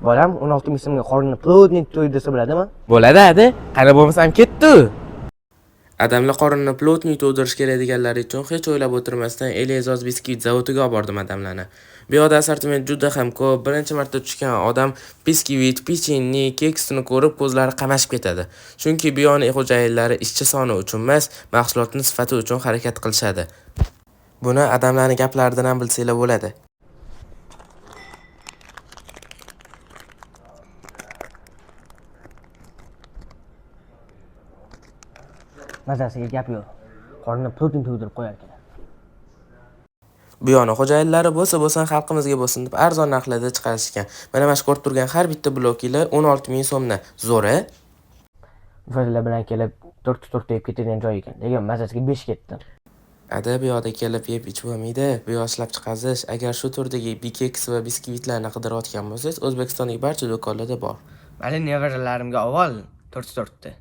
Bolam 16 ming so'mga qornini plotnik to'y desa bo'ladimi? Bo'ladi adi, qani bo'lmasam ketdi. Adamlar qorinni plotnik to'ldirish kerak deganlari uchun hech o'ylab o'tirmasdan Elezos biskvit zavodiga olib bordim adamlarni. Bu yoqda assortiment juda ham ko'p. Birinchi marta tushgan odam biskvit, pechenni, keksni ko'rib ko'zlari qamashib ketadi. Chunki bu yoqning xo'jayinlari ishchi soni uchun emas, mahsulotning sifati uchun harakat qilishadi. Buni adamlarning gaplaridan ham bilsanglar bo'ladi. Mazasiga gap yo'q. Qornini plotnik to'ydirib qo'yar ekan. Bu yoqning xo'jayinlari bo'lsa xalqimizga bo'lsin deb arzon narxlarda chiqarishgan. Mana mana shu ko'rib turgan har bitta blokinglar 16 ming so'mdan. Zo'ra? Mufassirlar bilan kelib 4 deb ketadigan joy ekan. Lekin mazasiga 5 ketdi. Ada bu yoqda kelib yeb ichib bo'lmaydi. Bu yoq ishlab chiqarish. Agar shu turdagi keks va biskvitlarni qidirayotgan bo'lsangiz, O'zbekistondagi barcha do'konlarda bor. Mali nevaralarimga avval 4 ta.